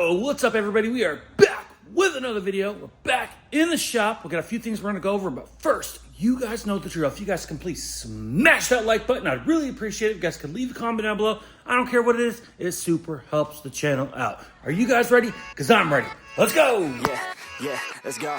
Yo, what's up everybody? We are back with another video. We're back in the shop. We've got a few things we're gonna go over, but first, you guys know the drill. If you guys can please smash that like button, I'd really appreciate it. If you guys could leave a comment down below. I don't care what it is, it super helps the channel out. Are you guys ready? Because I'm ready. Let's go! Yeah, let's go.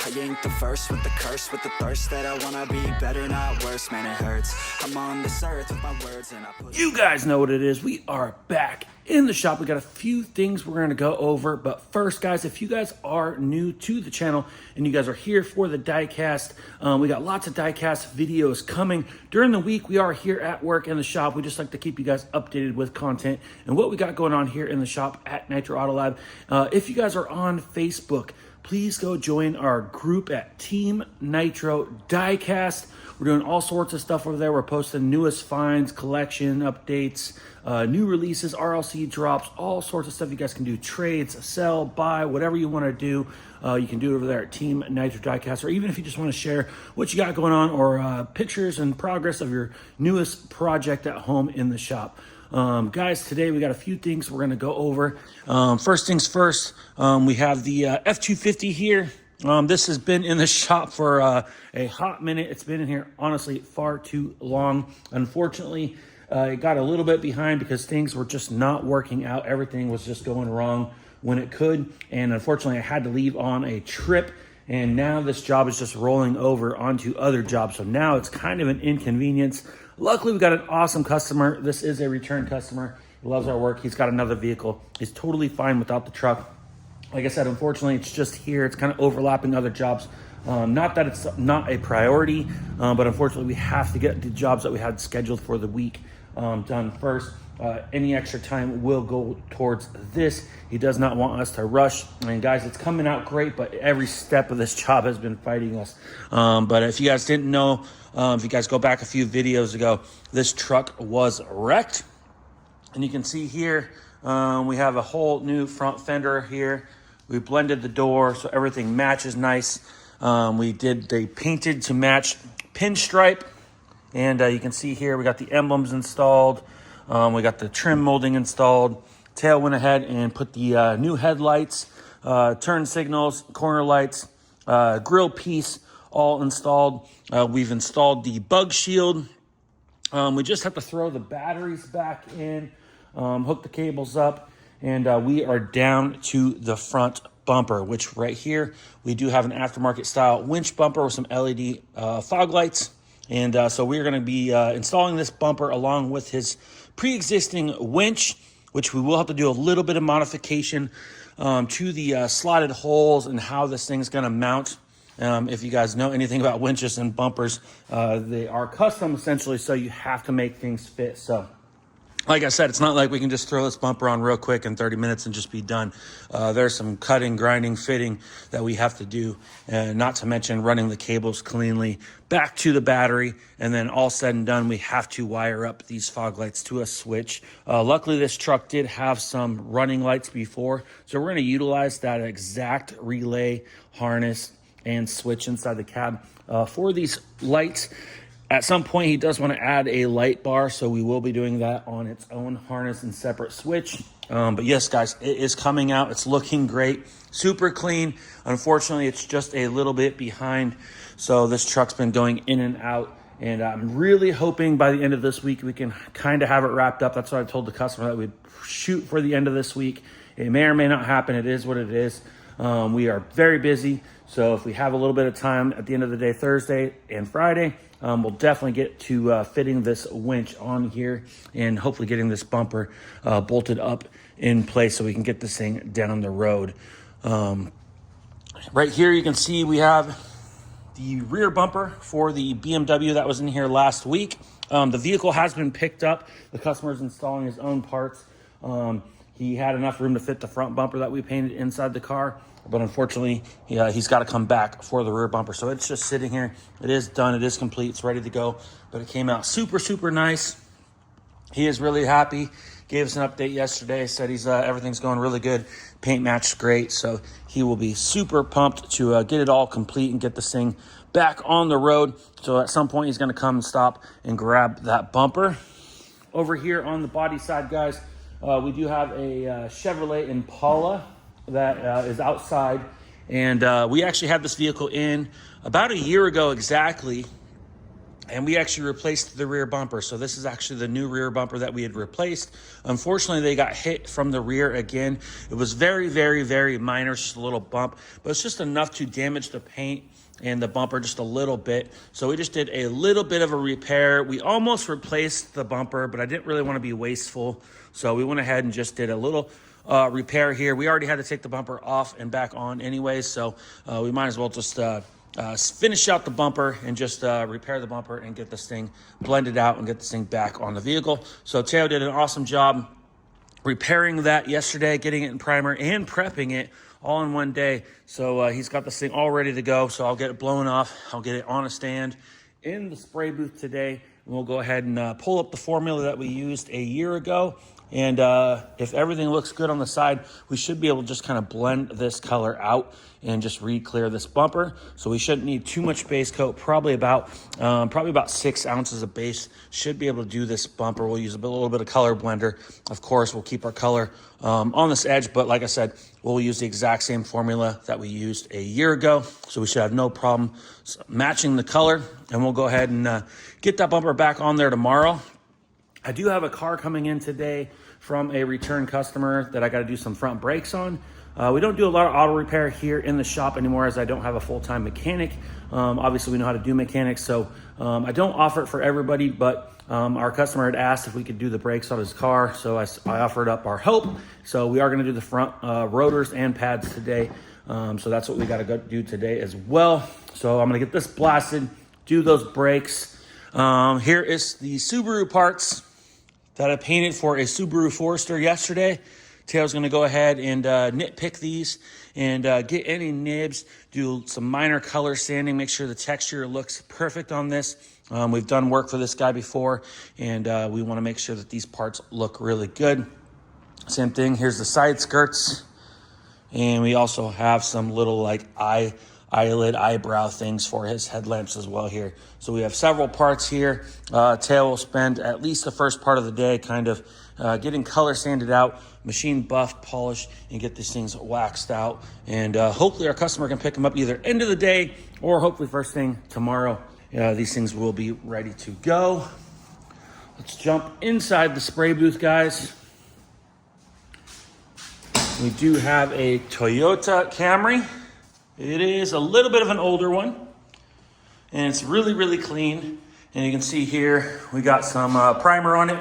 I ain't the first with the curse, with the thirst that I wanna be better, not worse, man, it hurts. I'm on this earth with my words and I put... You guys know what it is. We are back in the shop. We got a few things we're gonna go over, but first, guys, if you guys are new to the channel and you guys are here for the Diecast, we got lots of Diecast videos coming. During the week, we are here at work in the shop. We just like to keep you guys updated with content and what we got going on here in the shop at Nitro Autolab. If you guys are on Facebook, please go join our group at Team Nitro Diecast. We're doing all sorts of stuff over there. We're posting newest finds, collection updates, new releases, RLC drops, all sorts of stuff you guys can do. Trades, sell, buy, whatever you want to do. You can do it over there at Team Nitro Diecast. Or even if you just want to share what you got going on or pictures and progress of your newest project at home in the shop. Guys, today we got a few things we're going to go over. First things first, we have the F250 here. This has been in the shop for a hot minute. It's been in here, honestly, far too long. Unfortunately, it got a little bit behind because things were just not working out. Everything was just going wrong when it could. And unfortunately, I had to leave on a trip. And now this job is just rolling over onto other jobs. So now it's kind of an inconvenience. Luckily, we got an awesome customer. This is a return customer. He loves our work. He's got another vehicle. He's totally fine without the truck. Like I said, unfortunately, it's just here. It's kind of overlapping other jobs. Not that it's not a priority, but unfortunately, we have to get the jobs that we had scheduled for the week done first. Any extra time will go towards this. He does not want us to rush. And guys, it's coming out great, but every step of this job has been fighting us. But if you guys didn't know, if you guys go back a few videos ago, this truck was wrecked. And you can see here, we have a whole new front fender here. We blended the door so everything matches nice. They painted to match pinstripe. And you can see here, we got the emblems installed. We got the trim molding installed. Tail went ahead and put the new headlights, turn signals, corner lights, grill piece all installed. We've installed the bug shield. We just have to throw the batteries back in, hook the cables up, and we are down to the front bumper, which right here, we do have an aftermarket style winch bumper with some LED fog lights. And so we're going to be installing this bumper along with his pre-existing winch, which we will have to do a little bit of modification to the slotted holes and how this thing's going to mount. If you guys know anything about winches and bumpers, they are custom essentially, so you have to make things fit. So like I said, it's not like we can just throw this bumper on real quick in 30 minutes and just be done. There's some cutting, grinding, fitting that we have to do, not to mention running the cables cleanly back to the battery. And then all said and done, we have to wire up these fog lights to a switch. Luckily, this truck did have some running lights before, so we're going to utilize that exact relay harness and switch inside the cab for these lights. At some point, he does want to add a light bar, so we will be doing that on its own harness and separate switch. But yes, guys, it is coming out. It's looking great, super clean. Unfortunately, it's just a little bit behind, so this truck's been going in and out. And I'm really hoping by the end of this week, we can kind of have it wrapped up. That's what I told the customer, that we'd shoot for the end of this week. It may or may not happen. It is what it is. We are very busy, so if we have a little bit of time at the end of the day, Thursday and Friday, we'll definitely get to fitting this winch on here and hopefully getting this bumper bolted up in place so we can get this thing down the road. Right here you can see we have the rear bumper for the BMW that was in here last week. The vehicle has been picked up. The customer's installing his own parts. He had enough room to fit the front bumper that we painted inside the car, but unfortunately, he's got to come back for the rear bumper. So it's just sitting here. It is done. It is complete. It's ready to go, but it came out super, super nice. He is really happy. Gave us an update yesterday. Said everything's going really good. Paint matched great. So he will be super pumped to get it all complete and get this thing back on the road. So at some point, he's going to come and stop and grab that bumper. Over here on the body side, guys, we do have a Chevrolet Impala that is outside. And we actually had this vehicle in about a year ago exactly. And we actually replaced the rear bumper. So this is actually the new rear bumper that we had replaced. Unfortunately, they got hit from the rear again. It was very, very, very minor, just a little bump, but it's just enough to damage the paint and the bumper just a little bit. So we just did a little bit of a repair. We almost replaced the bumper, but I didn't really want to be wasteful. So we went ahead and just did a little repair here. We already had to take the bumper off and back on anyways. So we might as well just finish out the bumper and just repair the bumper and get this thing blended out and get this thing back on the vehicle. So Teo did an awesome job repairing that yesterday, getting it in primer and prepping it all in one day. So he's got this thing all ready to go. So I'll get it blown off. I'll get it on a stand in the spray booth today. And we'll go ahead and pull up the formula that we used a year ago. And if everything looks good on the side, we should be able to just kind of blend this color out and just re-clear this bumper. So we shouldn't need too much base coat, probably about 6 ounces of base should be able to do this bumper. We'll use a little bit of color blender. Of course, we'll keep our color on this edge, but like I said, we'll use the exact same formula that we used a year ago. So we should have no problem matching the color, and we'll go ahead and get that bumper back on there tomorrow. I do have a car coming in today from a return customer that I got to do some front brakes on. We don't do a lot of auto repair here in the shop anymore, as I don't have a full-time mechanic. Obviously, we know how to do mechanics, so I don't offer it for everybody, but our customer had asked if we could do the brakes on his car, so I offered up our help. So we are going to do the front rotors and pads today. So that's what we got to go do today as well. So I'm going to get this blasted, do those brakes. Here is the Subaru parts that I painted for a Subaru Forester yesterday. Teo's gonna go ahead and nitpick these and get any nibs, do some minor color sanding, make sure the texture looks perfect on this. We've done work for this guy before, and we wanna make sure that these parts look really good. Same thing, here's the side skirts. And we also have some little like eyelid, eyebrow things for his headlamps as well here. So we have several parts here. Teo will spend at least the first part of the day kind of getting color sanded out, machine buffed, polished, and get these things waxed out. And hopefully our customer can pick them up either end of the day or hopefully first thing tomorrow. These things will be ready to go. Let's jump inside the spray booth, guys. We do have a Toyota Camry. It is a little bit of an older one, and it's really, really clean. And you can see here, we got some primer on it.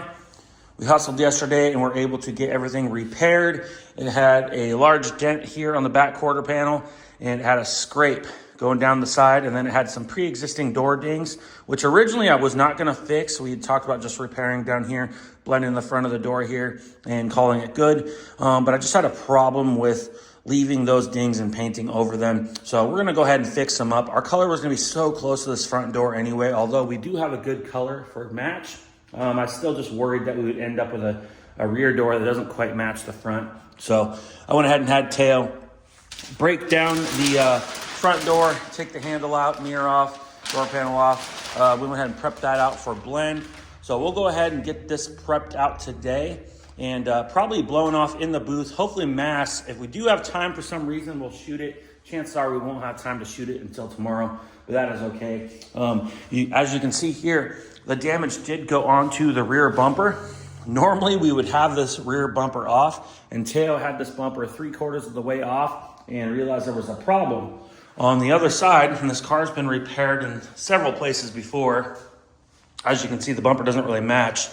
We hustled yesterday and we're able to get everything repaired. It had a large dent here on the back quarter panel, and it had a scrape going down the side, and then it had some pre-existing door dings, which originally I was not gonna fix. We had talked about just repairing down here, blending the front of the door here and calling it good. But I just had a problem with leaving those dings and painting over them. So we're gonna go ahead and fix them up. Our color was gonna be so close to this front door anyway, although we do have a good color for match. I still just worried that we would end up with a rear door that doesn't quite match the front. So I went ahead and had Teo break down the front door, take the handle out, mirror off, door panel off. We went ahead and prepped that out for blend. So we'll go ahead and get this prepped out today and probably blown off in the booth, hopefully mass. If we do have time for some reason, we'll shoot it. Chances are we won't have time to shoot it until tomorrow, but that is okay. As you can see here, the damage did go onto the rear bumper. Normally we would have this rear bumper off, and Teo had this bumper 3/4 of the way off and realized there was a problem on the other side. And this car's been repaired in several places before. As you can see, the bumper doesn't really match.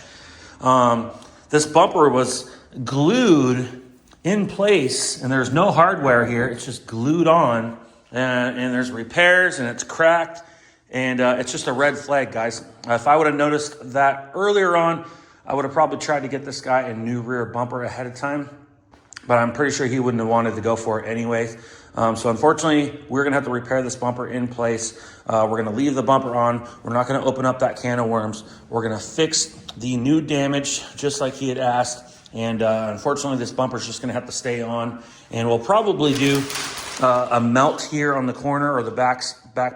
This bumper was glued in place, and there's no hardware here. It's just glued on, and there's repairs, and it's cracked, and it's just a red flag, guys. If I would have noticed that earlier on, I would have probably tried to get this guy a new rear bumper ahead of time, but I'm pretty sure he wouldn't have wanted to go for it anyways. So unfortunately, we're gonna have to repair this bumper in place. We're gonna leave the bumper on. We're not gonna open up that can of worms. We're gonna fix the new damage just like he had asked. And unfortunately, this bumper's just gonna have to stay on. And we'll probably do a melt here on the corner or the back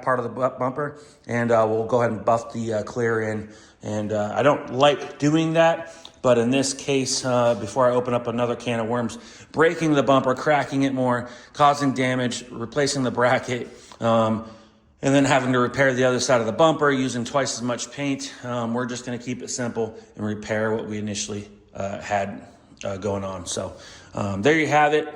part of the bumper. And we'll go ahead and buff the clear in. And I don't like doing that, But in this case, before I open up another can of worms, breaking the bumper, cracking it more, causing damage, replacing the bracket, and then having to repair the other side of the bumper using twice as much paint. We're just going to keep it simple and repair what we initially had going on. So there you have it.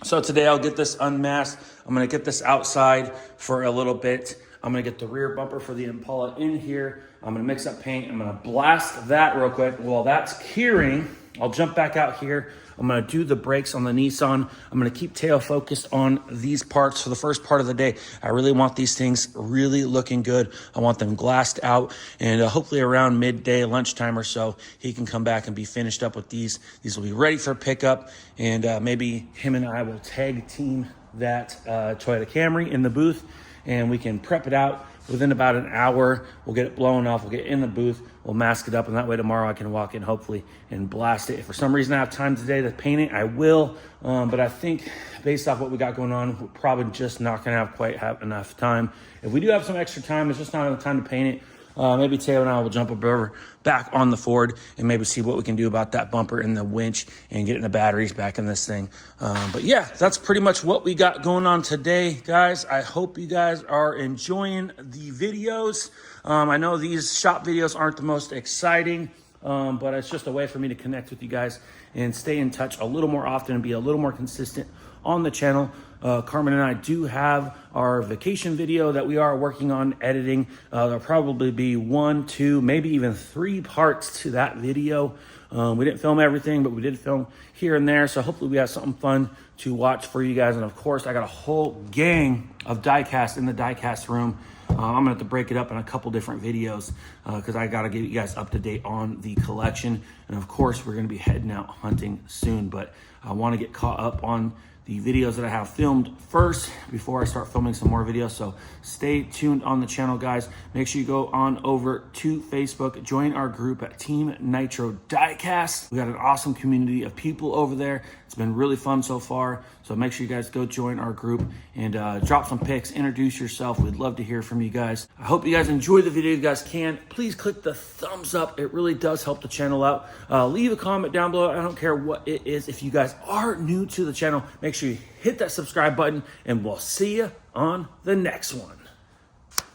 So today I'll get this unmasked. I'm going to get this outside for a little bit. I'm going to get the rear bumper for the Impala in here. I'm going to mix up paint. I'm going to blast that real quick. While that's curing, I'll jump back out here. I'm going to do the brakes on the Nissan. I'm going to keep tail focused on these parts for the first part of the day. I really want these things really looking good. I want them glassed out, and hopefully around midday, lunchtime or so, he can come back and be finished up with these. These will be ready for pickup, and maybe him and I will tag team that Toyota Camry in the booth, and we can prep it out. Within about an hour, we'll get it blown off. We'll get in the booth. We'll mask it up, and that way tomorrow I can walk in, hopefully, and blast it. If for some reason I have time today to paint it, I will. But I think based off what we got going on, we're probably just not going to have enough time. If we do have some extra time, it's just not enough time to paint it. Maybe Taylor and I will jump over back on the Ford and maybe see what we can do about that bumper and the winch and getting the batteries back in this thing. But yeah, that's pretty much what we got going on today, guys. I hope you guys are enjoying the videos. I know these shop videos aren't the most exciting, but it's just a way for me to connect with you guys and stay in touch a little more often and be a little more consistent on the channel. Karmen and I do have our vacation video that we are working on editing. There'll probably be 1, 2, maybe even 3 parts to that video. We didn't film everything, but we did film here and there. So hopefully we have something fun to watch for you guys. And of course, I got a whole gang of diecast in the diecast room. I'm gonna have to break it up in a couple different videos because I gotta get you guys up to date on the collection. And of course, we're gonna be heading out hunting soon, but I wanna get caught up on the videos that I have filmed first before I start filming some more videos. So stay tuned on the channel, guys. Make sure you go on over to Facebook, join our group at Team Nitro Diecast. We got an awesome community of people over there. It's been really fun so far. So make sure you guys go join our group and drop some pics, introduce yourself. We'd love to hear from you guys. I hope you guys enjoy the video. You guys can. Please click the thumbs up. It really does help the channel out. Leave a comment down below. I don't care what it is. If you guys are new to the channel, make sure you hit that subscribe button, and we'll see you on the next one.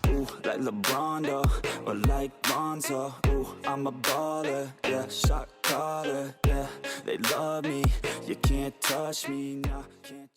Ooh, like LeBron, though, or like Lonzo. Ooh, I'm a baller, yeah, shot caller, yeah. They love me, you can't touch me, nah, can't.